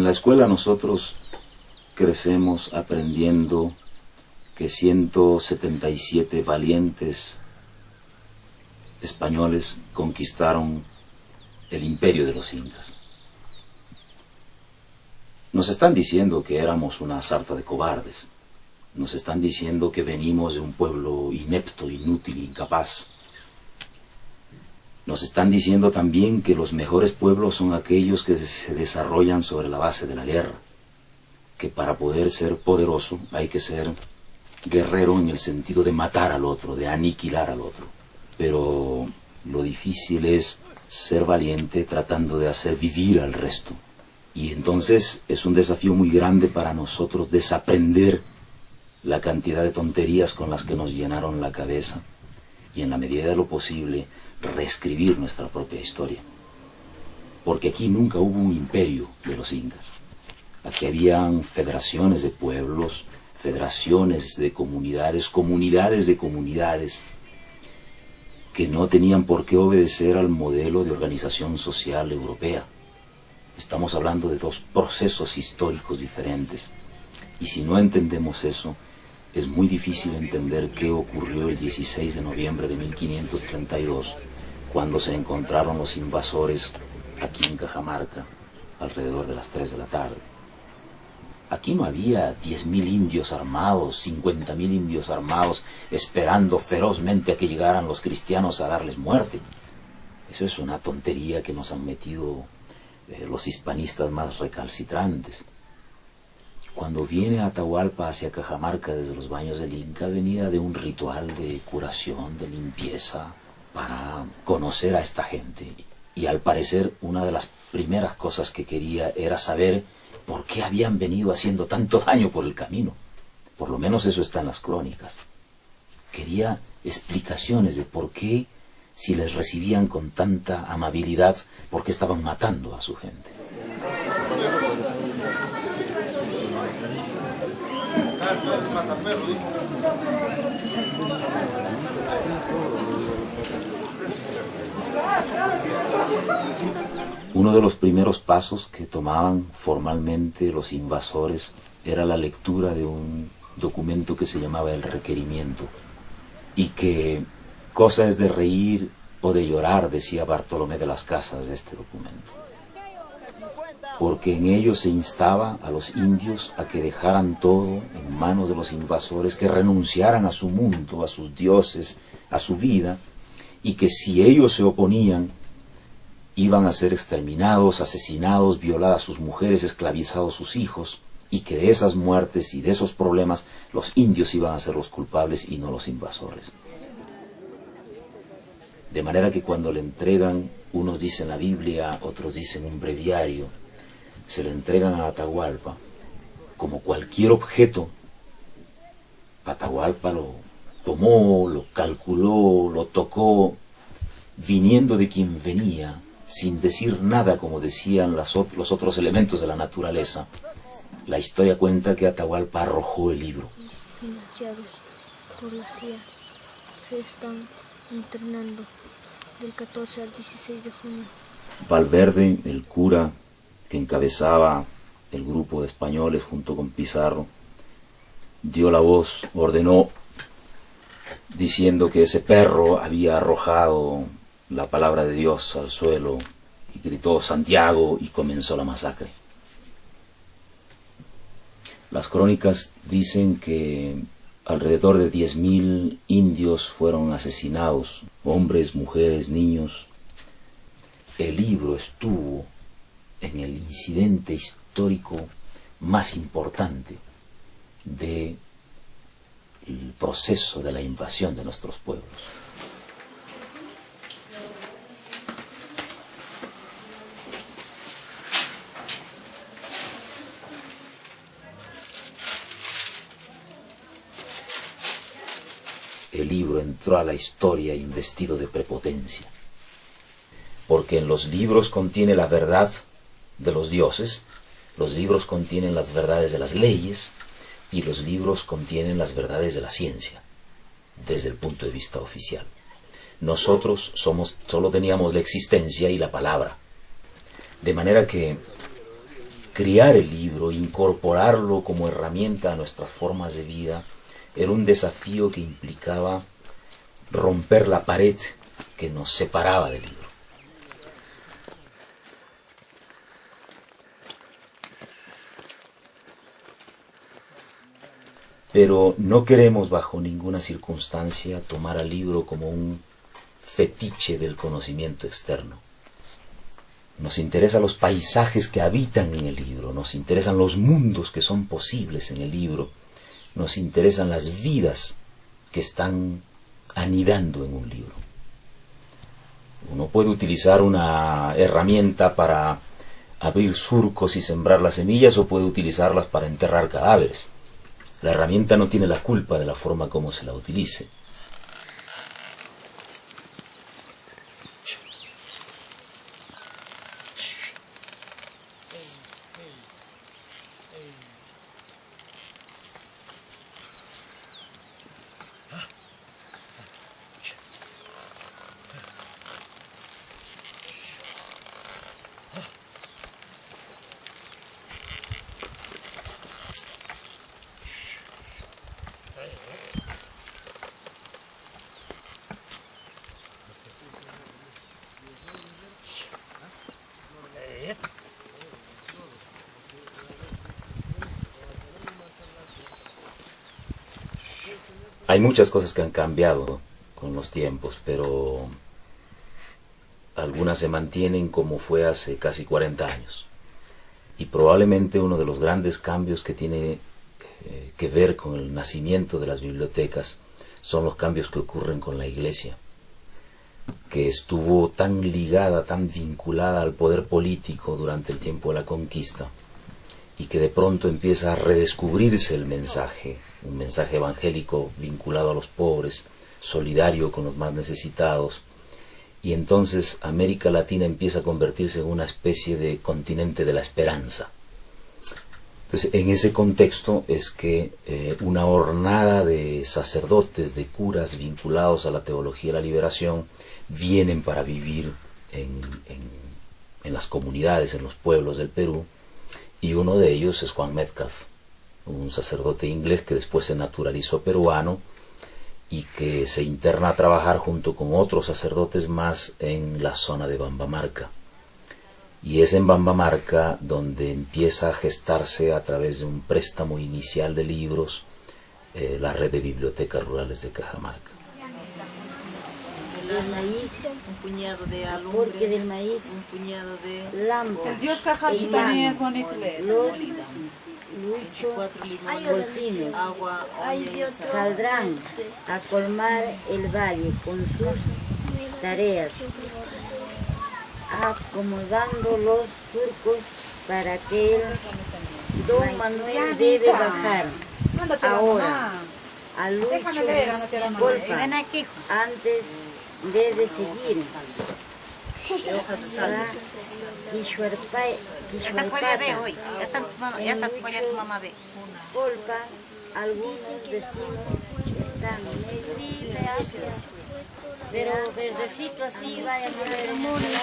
En la escuela nosotros crecemos aprendiendo que 177 valientes españoles conquistaron el imperio de los incas. Nos están diciendo que éramos una sarta de cobardes. Nos están diciendo que venimos de un pueblo inepto, inútil, incapaz. Nos están diciendo también que los mejores pueblos son aquellos que se desarrollan sobre la base de la guerra, que para poder ser poderoso hay que ser guerrero en el sentido de matar al otro, de aniquilar al otro. Pero lo difícil es ser valiente tratando de hacer vivir al resto. Y entonces es un desafío muy grande para nosotros desaprender la cantidad de tonterías con las que nos llenaron la cabeza y en la medida de lo posible reescribir nuestra propia historia. Porque aquí nunca hubo un imperio de los incas. Aquí habían federaciones de pueblos, federaciones de comunidades, comunidades de comunidades, que no tenían por qué obedecer al modelo de organización social europea. Estamos hablando de dos procesos históricos diferentes. Y si no entendemos eso, es muy difícil entender qué ocurrió el 16 de noviembre de 1532, cuando se encontraron los invasores aquí en Cajamarca, alrededor de las 3 de la tarde. Aquí no había 10.000 indios armados, 50.000 indios armados, esperando ferozmente a que llegaran los cristianos a darles muerte. Eso es una tontería que nos han metido los hispanistas más recalcitrantes. Cuando viene Atahualpa hacia Cajamarca desde los baños del Inca, venía de un ritual de curación, de limpieza, para conocer a esta gente. Y al parecer una de las primeras cosas que quería era saber por qué habían venido haciendo tanto daño por el camino. Por lo menos eso está en las crónicas. Quería explicaciones de por qué, si les recibían con tanta amabilidad, por qué estaban matando a su gente. Uno de los primeros pasos que tomaban formalmente los invasores era la lectura de un documento que se llamaba el requerimiento, y que cosa es de reír o de llorar, decía Bartolomé de las Casas de este documento, porque en ello se instaba a los indios a que dejaran todo en manos de los invasores, que renunciaran a su mundo, a sus dioses, a su vida, y que si ellos se oponían, iban a ser exterminados, asesinados, violadas sus mujeres, esclavizados sus hijos, y que de esas muertes y de esos problemas los indios iban a ser los culpables y no los invasores. De manera que cuando le entregan, unos dicen la Biblia, otros dicen un breviario, se le entregan a Atahualpa como cualquier objeto. Atahualpa lo tomó, lo calculó, lo tocó, viniendo de quien venía, sin decir nada, como decían los otros elementos de la naturaleza. La historia cuenta que Atahualpa arrojó el libro. Financiados por la CIA se están internando del 14 al 16 de junio. Valverde, el cura que encabezaba el grupo de españoles junto con Pizarro, dio la voz, ordenó, diciendo que ese perro había arrojado la palabra de Dios al suelo, y gritó Santiago, y comenzó la masacre. Las crónicas dicen que alrededor de 10.000 indios fueron asesinados, hombres, mujeres, niños. El libro estuvo en el incidente histórico más importante del proceso de la invasión de nuestros pueblos. El libro entró a la historia investido de prepotencia, porque en los libros contiene la verdad de los dioses, los libros contienen las verdades de las leyes, y los libros contienen las verdades de la ciencia, desde el punto de vista oficial. Nosotros solo teníamos la existencia y la palabra, de manera que criar el libro, incorporarlo como herramienta a nuestras formas de vida, era un desafío que implicaba romper la pared que nos separaba del libro. Pero no queremos bajo ninguna circunstancia tomar al libro como un fetiche del conocimiento externo. Nos interesan los paisajes que habitan en el libro, nos interesan los mundos que son posibles en el libro, nos interesan las vidas que están anidando en un libro. Uno puede utilizar una herramienta para abrir surcos y sembrar las semillas, o puede utilizarlas para enterrar cadáveres. La herramienta no tiene la culpa de la forma como se la utilice. Hay muchas cosas que han cambiado con los tiempos, pero algunas se mantienen como fue hace casi 40 años. Y probablemente uno de los grandes cambios que tiene que ver con el nacimiento de las bibliotecas son los cambios que ocurren con la Iglesia, que estuvo tan ligada, tan vinculada al poder político durante el tiempo de la conquista, y que de pronto empieza a redescubrirse el mensaje, un mensaje evangélico vinculado a los pobres, solidario con los más necesitados, y entonces América Latina empieza a convertirse en una especie de continente de la esperanza. Entonces, en ese contexto es que una hornada de sacerdotes, de curas vinculados a la teología de la liberación, vienen para vivir en las comunidades, en los pueblos del Perú, y uno de ellos es Juan Metcalf, un sacerdote inglés que después se naturalizó peruano y que se interna a trabajar junto con otros sacerdotes más en la zona de Bambamarca. Y es en Bambamarca donde empieza a gestarse, a través de un préstamo inicial de libros, la red de bibliotecas rurales de Cajamarca. El maíz, un puñado de alumbre, porque del maíz, un puñado de lámpara. El Dios Cajachi también es bonito leer. Los bolsines agua, saldrán a colmar el valle con sus tareas, acomodando los surcos para que el don Manuel debe bajar ahora a Lucho Golfa antes de decidir Golfa. Algunos vecinos están pero verdecito así vaya a morir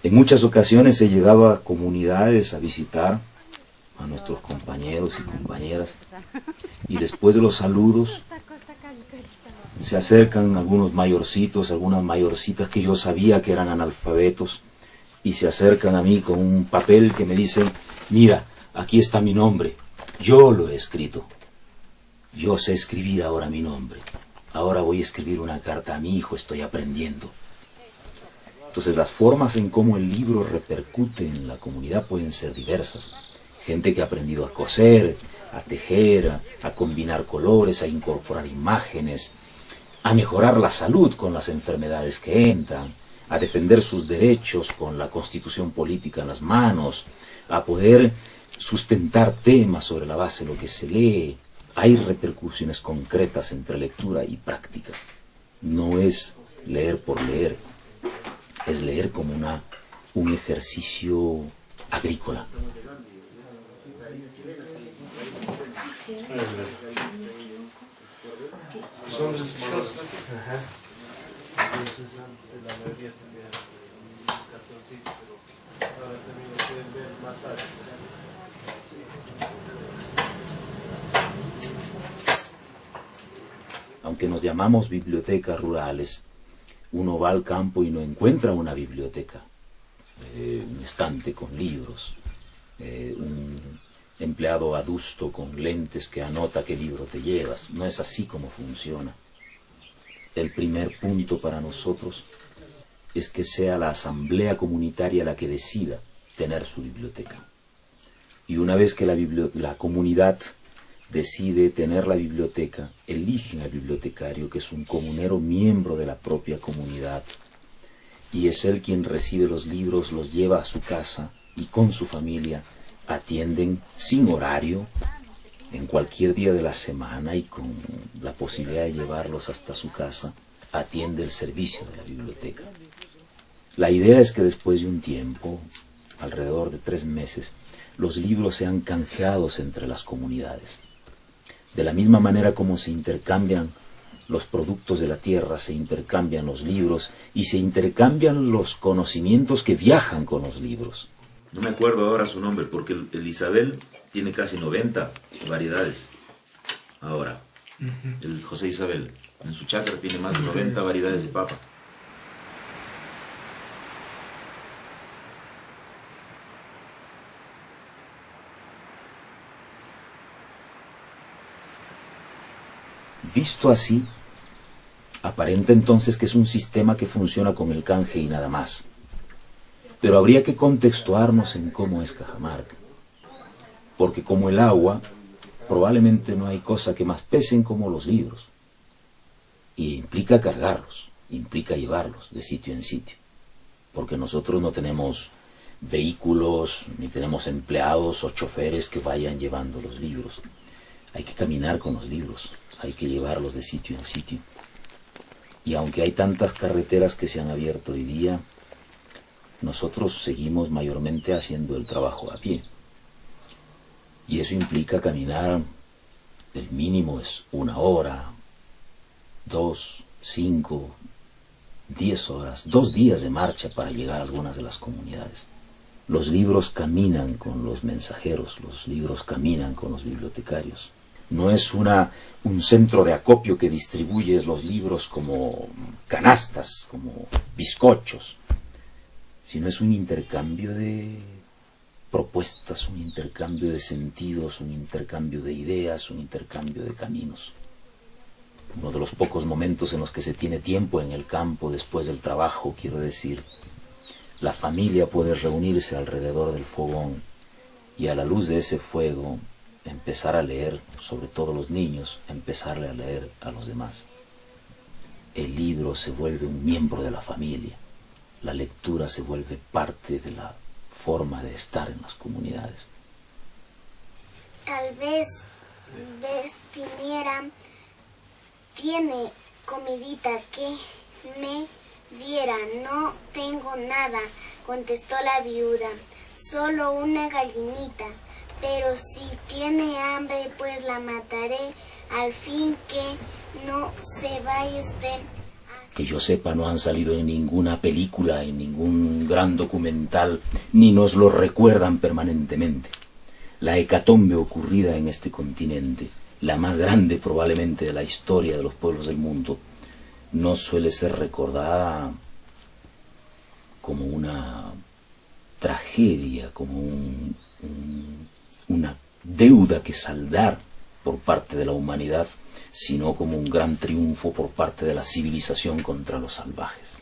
En muchas ocasiones he llegado a comunidades a visitar a nuestros compañeros y compañeras, y después de los saludos se acercan algunos mayorcitos, algunas mayorcitas que yo sabía que eran analfabetos, y se acercan a mí con un papel que me dicen: mira, aquí está mi nombre, yo lo he escrito, yo sé escribir ahora mi nombre, ahora voy a escribir una carta a mi hijo, estoy aprendiendo. Entonces las formas en cómo el libro repercute en la comunidad pueden ser diversas. Gente que ha aprendido a coser, a tejer, a combinar colores, a incorporar imágenes, a mejorar la salud con las enfermedades que entran, a defender sus derechos con la constitución política en las manos, a poder sustentar temas sobre la base de lo que se lee. Hay repercusiones concretas entre lectura y práctica. No es leer por leer, es leer como un ejercicio agrícola. Aunque nos llamamos bibliotecas rurales, uno va al campo y no encuentra una biblioteca, un estante con libros, un empleado adusto con lentes que anota qué libro te llevas. No es así como funciona. El primer punto para nosotros es que sea la asamblea comunitaria la que decida tener su biblioteca. Y una vez que la comunidad decide tener la biblioteca, eligen al bibliotecario, que es un comunero miembro de la propia comunidad, y es él quien recibe los libros, los lleva a su casa y con su familia atienden sin horario, en cualquier día de la semana y con la posibilidad de llevarlos hasta su casa, atiende el servicio de la biblioteca. La idea es que después de un tiempo, alrededor de 3 meses, los libros sean canjeados entre las comunidades. De la misma manera como se intercambian los productos de la tierra, se intercambian los libros y se intercambian los conocimientos que viajan con los libros. No me acuerdo ahora su nombre, porque el Isabel tiene casi 90 variedades. Ahora, el José Isabel, en su chacra tiene más de 90 variedades de papa. Visto así, aparenta entonces que es un sistema que funciona con el canje y nada más. Pero habría que contextuarnos en cómo es Cajamarca. Porque como el agua, probablemente no hay cosa que más pesen como los libros. Y implica cargarlos, implica llevarlos de sitio en sitio. Porque nosotros no tenemos vehículos, ni tenemos empleados o choferes que vayan llevando los libros. Hay que caminar con los libros, hay que llevarlos de sitio en sitio. Y aunque hay tantas carreteras que se han abierto hoy día, nosotros seguimos mayormente haciendo el trabajo a pie. Y eso implica caminar, el mínimo es 1 hora, 2, 5, 10 horas, 2 días de marcha para llegar a algunas de las comunidades. Los libros caminan con los mensajeros, los libros caminan con los bibliotecarios. No es un centro de acopio que distribuye los libros como canastas, como bizcochos, sino es un intercambio de propuestas, un intercambio de sentidos, un intercambio de ideas, un intercambio de caminos. Uno de los pocos momentos en los que se tiene tiempo en el campo después del trabajo, quiero decir, la familia puede reunirse alrededor del fogón y a la luz de ese fuego empezar a leer, sobre todo los niños, empezarle a leer a los demás. El libro se vuelve un miembro de la familia. La lectura se vuelve parte de la forma de estar en las comunidades. Tal vez Vestiniera tiene comidita que me diera. No tengo nada, contestó la viuda, solo una gallinita. Pero si tiene hambre, pues la mataré, al fin que no se vaya usted. Que yo sepa, no han salido en ninguna película, en ningún gran documental, ni nos lo recuerdan permanentemente. La hecatombe ocurrida en este continente, la más grande probablemente de la historia de los pueblos del mundo, no suele ser recordada como una tragedia, como una deuda que saldar por parte de la humanidad, sino como un gran triunfo por parte de la civilización contra los salvajes.